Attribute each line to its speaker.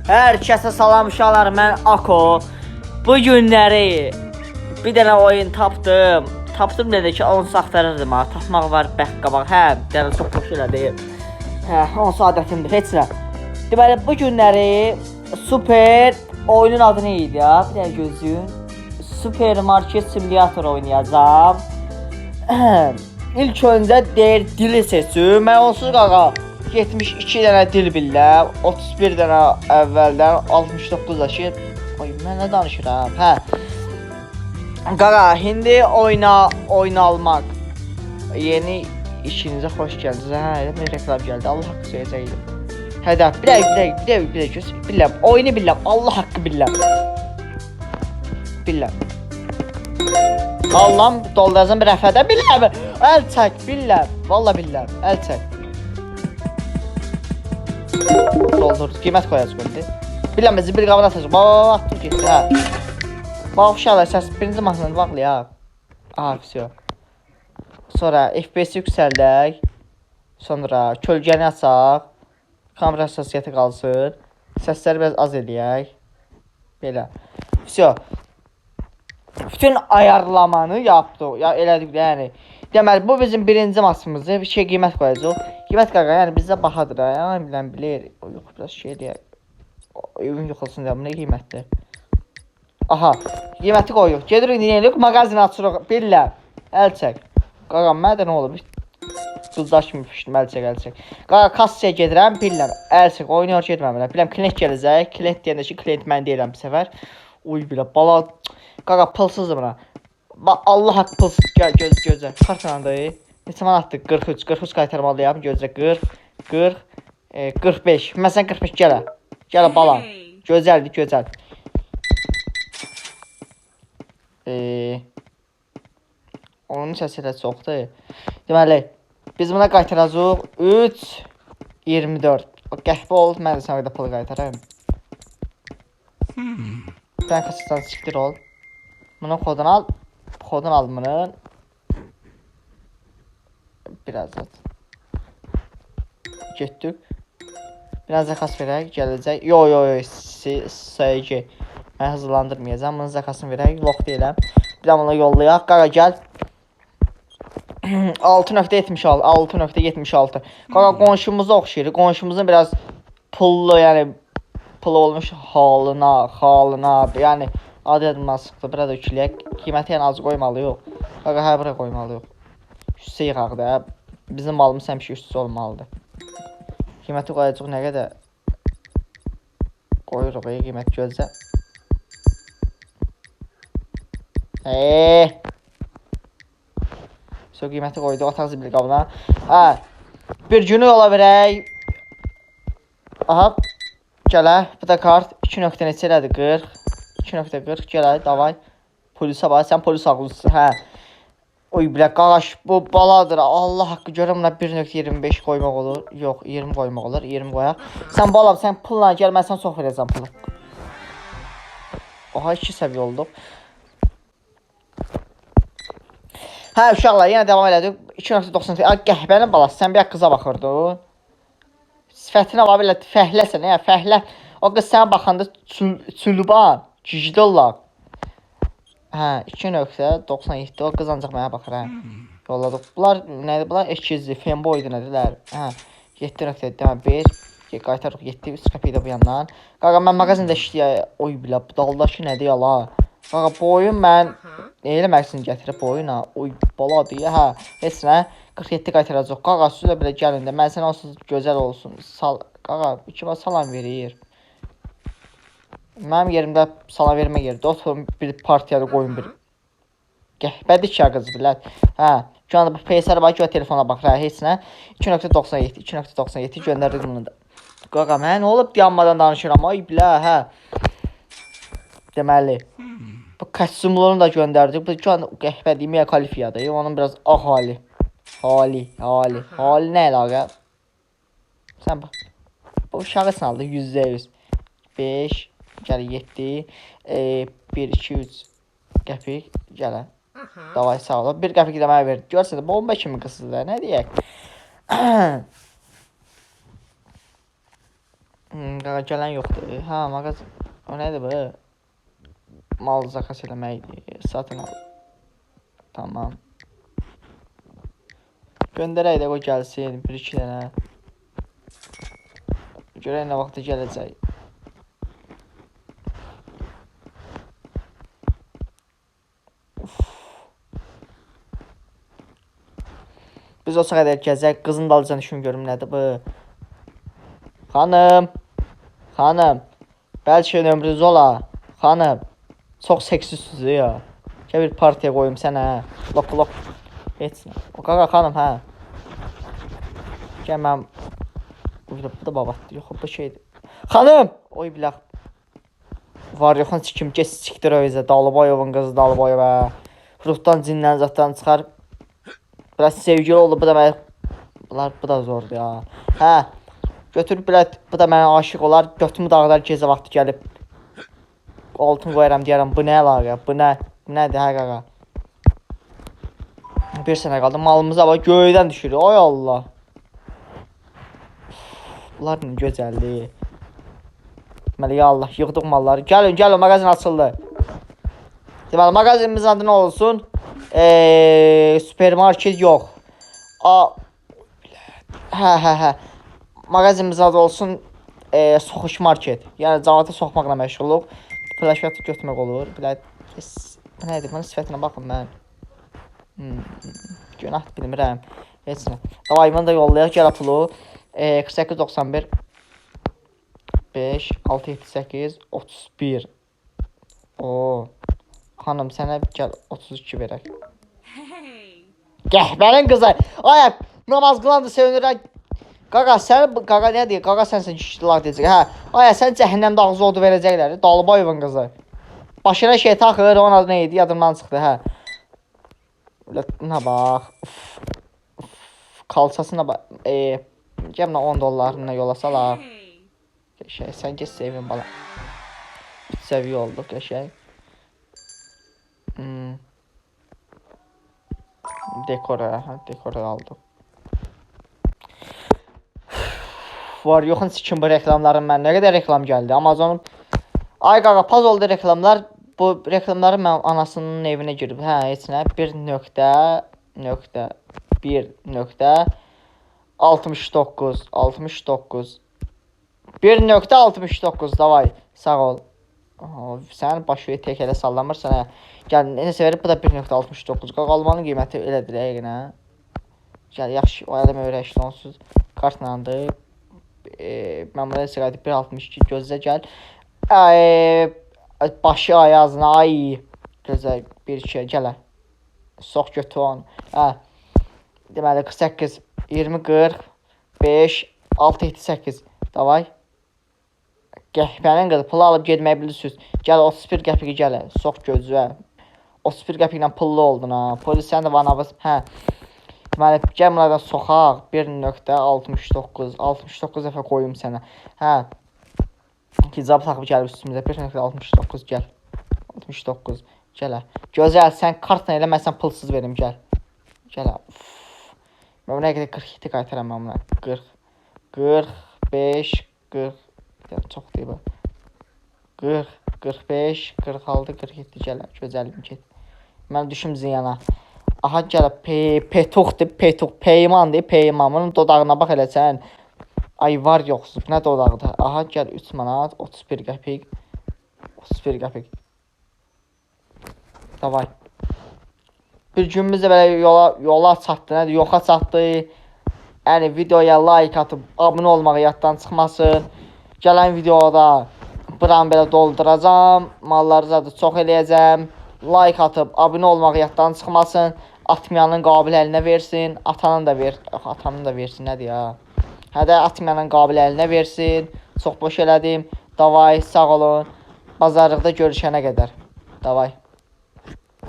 Speaker 1: Hər kəsə salam uşaqlar, mən Ako. Bu günləri bir dənə oyun tapdım. Tapdım dedi ki, onu axtarırdım ha. Tapmaq var bəx qabaq. Hə, bir dənə çox xoş elədi. Hə, 10 adətimdir, heç nə. Deməli, bu günləri super oyunun adı nə idi ya? Bir dənə gözlüyün. Supermarket simulator oynayacağam. İlk öncə dili seçim. Mən onsuz qaqa 72 dənə dil bilirəm, 31 dənə əvvəldən, 69 yaşı. Oy, mən nə danışıram? Hə. Qaqa, indi oynalmaq. Yeni işinizə xoş gəldiniz. Hə, elə bir reklam gəldi. Allah haqqı söyləyəcəydim. Hədə, bir dəqiqə, bilirəm. Oyunu bilirəm. Allah haqqı bilirəm. Bilirəm. Allahım, dolduracam bir rəfədə bilirəm. Əl çək, bilirəm. Vallahi bilirəm. Əl çək. Doldurdu. Qiymət qoyacaq indi. Bilirəm, bizi bir qabına atacaq. Bax, dur getdi, hə. Bax, uşaqlar, səs birinci mahnını baxlı, ya. Aha, vəsiyo. Sonra FPS-i yüksəldək. Sonra kölgəni açaq. Kamera hassasiyyəti qalsın. Səsləri biraz az eləyək. Belə. Vəsiyo. Bütün ayarlamanı yapdıq. Ya, elədik də, yəni. Deməli, bu bizim birinci masımızdır. Bir şey qiymət qoyacaq. Qiymət qaqa, yəni bizdə bahadır. Yəni, bilən bilir. Yox, biraz şey deyək. Evin yox olsun deyə, bu nə qiymətdir? Aha, qiyməti qoyuq. Gedirik, deyirik, mağazini açırıq. Bilirəm. Əl çək. Qaqa, mənə də nə olur? Qızdaş kimi pişdim, əl çək. Qaqa, kassaya gedirəm, bilirəm. Əl çək, oynayır, getməm. Biləm, klient gələcək. Klient deyəndə ki, klient mən deyirəm bir səfər. Uy, bilə, bala. Qaqa, pılsızdır buna. Bax, Allah haqqı pılsız, gözlə. Kartlandı. Neçə manatdır? 43 qaytarmalıyam. Gözlə, 40, 45. Məsələn, 45 gələ. Gələ, bala. Gözəldir, gözəl. Onun səsi elə çoxdur. Deməli, biz buna qaytaracaq 3.24. Qəhvə olub, mən də sənə qədər pılı qaytarayım. Sən kasıdan siktir ol. Bunun kodunu al. Kodunu al bunun. Biraz at. Getdik. Biraz zakas verək, gələcək. Yo, SG. Mən hızlandırmayacağım. Bunun zakasını verək, loq deyiləm. Bir də bunu yollayaq. Qaqa, gəl. 6.76. Qaqa, qonşumuza oxşayır. Qonşumuzun biraz pullu, yəni pul olmuş halına, yəni adı yadımdan sıxdı. Biraz da yükləyək. Qiyməti yəni az qoymalıyıq. Qaqa, hə, bura qoymalıyıq. Üstə yığaq da. Bizim malımız həmişə üstü olmalıdır. Qiyməti qoyacaq nə qədər? Qoyuruq, qiymət gözlə. So, qiyməti qoyduq, ataq zibil qabına. Hə, bir günü yola verək. Aha, gələ, bu da kart. 2 nöqtə neçə elədi? 40. 2.40, gələ, davay. Polisa bax, sən polis ağlısın, hə. Oy, bilə, qaqaş, bu baladır. Allah haqqı görəm, buna 1.25 qoymaq olur. Yox, 20 qoymaq olur, 20 qoyaq. Sən balam, sən pulla gəl, mən sən çox verəcəm pulu. Oha, 2 səviyyə olduq. Hə, uşaqlar, yenə devam elədik. 2.90. Qəhbənin balası, sən bir qıza baxırdın. Sifətinə var, belə fəhləsən, ya, fəhlə. O qız sənə baxanda çülban, cicdollar. Hə, 2.97, o qız ancaq mənə baxır, hə. Yolladıq. Bunlar, nədir, bunlar eşkizli, femboydu, nədirlər. Hə, 7.5, qaytarıq, 7, 3 qəpiyi də bu yandan. Qaqa, mən mağazində işləyək, oy bilə, bu daldakı nədir, yala. Qaqa, bu oyun mən, eləməksin gətirib bu oyuna, oy, baladır, hə, heç nə, 47 qaytaracaq. Qaqa, sülə belə gəlin də, mən sənə onsuz gözəl olsun, qaqa, 2 bak salam verir. Mənim yerimdə salam vermə yerdə, oturum bir partiyada qoyun bir. Qəhbədir ki, qız bilət. Hə, şu anda bu PSR var ki, o telefona baxır, hə, heç nə. 2.97 göndərdik bunu da. Qaqa, mən nə olub dayanmadan danışıram, ay bilə, hə. Deməli, bu kostyumlarını da göndərdik. Bu şu anda qəhbədir, Mia Khalifiyadır, onun biraz hali. Hali nə əlaqə? Sən bax, bu uşağı sınaldı, %100. 5, gələ 7, 1, 2, 3 qəpik, gələ. Davay, sağ ol. 1 qəpik də mənə verdi. Görsə də, bomba kimi qısızdır, nə deyək? Qaqa gələn yoxdur. Ha, mağazin. O nədir bu? Mal zakas eləməkdir. Satın al. Tamam. Göndərək də qoy gəlsin. 1-2 dənə. Görək nə vaxtda gələcək. Biz olsa qədər gəzək. Qızın dalınca düşün görüm nədir bu. Xanım. Xanım. Bəlkə ömrünüz ola. Xanım. Çox seksisiniz ya. Gəl bir partiya qoyum sənə. Lok. Heç nə. O qaqa xanım hə. Gəl mən. Bu da babatdır. Yox bu şeydir. Xanım. Oy bilək. Var yoxun sikim kes sikdir özə. Dalıbayovun qızı Dalıbayova. Ruhdan cindən zatdan çıxar. Biraz sevgili oldu. Bu da mən. Bu da zordur ya. Hə. Götürüb bilət. Bu da mənə aşiq olar. Götümü dağlar gecə vaxtı gəlib. Altın qoyaram deyərəm. Bu nə əlaqə? Bu nə? Bu nədir hə qaqa? Bir sənə qaldı. Malımıza bax göydən düşür. Ay Allah. Bunlar nə gözəldir. Deməli ya Allah yığdıq malları. Gəlin mağazin açıldı. Deməli mağazinimizin adı nə olsun? Supermarket yox. Hə. Mağazinimizin adı olsun soxuş market. Yəni cavata soxmaqla məşğuluq. Plaşatı götürmək olur. Bilət. Bu nədir? Bunun sifətinə baxın mən. Günah bilmirəm. Heç nə. Davayımını da yollayaq. Gəl pulu. 4891 5 678 31. Oo. Xanım sənə gəl 32 verək. Gəhbərin qızı. Ay namaz qılandı sevinirək. Qaqa sən qaqa nə deyir? Qaqa sənsən kişilər deyəcək. Hə. Ay sən cəhənnəmdə ağzı odu verəcəklər. Dalıbayovun qızı. Başına şey taxır, onun adı nə idi? Yadımdan çıxdı, hə. Nə bax. Kalçasına bax. Gəmlə 10 dollarına yola salaq. Qəşəng, sən get sevin bala. Səviyyə olduq, qəşəng. Dekora aldıq. Var yoxun sikim bu reklamların mən. Nə qədər reklam gəldi? Amazonun. Ay qaqa, paz oldu reklamlar. Bu reklamları mən anasının evinə girib. Hə, heç nə. 1.69 1.69 davay. Sağ ol. Sən başı tek elə sallamırsan. Gəl, necə verib? Bu da 1.69. Qaqalmanın qiyməti elədir, həqiqinə. Gəl, yaxşı. O ələm öyrəşdi onsuz. Kartlandı. Mən burada siqaydı 1.62 gözlə gəl. Başı ayazına ay. Gözlə 1-2 gələ. Sox götü onu. Hə. Deməli 48 20 40 5 6 7 8. Davay. Gəhbənin qızı pulu alıb getmək bilirsiniz. Gəl 31 qəpiki gələ. Sox gözlə. 31 qəpiklə pullu oldun ha. Polis sən də vanavız. Hə. Deməli gəl buradan soxaq 1.69 69 dəfə qoyum sənə. Hə. Hicab taxıb gəlib üstümüzə 1.69 gəl. 69 gələ. Gözəl sən kartla eləməsən pulsuz verim gəl. Gələ. Mən buna qədər 47 qaytaram mən buna. 40 45 40 çox deyib. 40 45 46 47 gələ. Gözəlim get. Mən düşüm ziyana. Aha gələ petuqdur, peymandır, peymanın dodağına bax elə sən. Ay var yoxsuz, nə dodağıdır? Aha gəl 3 manat 31 qəpik. 31 qəpik. Davay. Bir günümüz də belə yola çatdı, nədir? Yoxa çatdı. Yəni videoya like atıb abunə olmağı yaddan çıxmasın. Gələn videoda buranı belə dolduracam. Malları da çox eləyəcəm. Like atıb abunə olmağı yaddan çıxmasın. Atmayanın qabil əlinə versin. Atanın da ver. Atanın da versin, nədir ya? Hə də atmayanın qabil əlinə versin. Çox boş elədim. Davay, sağ olun. Bazarlıqda görüşənə qədər. Davay.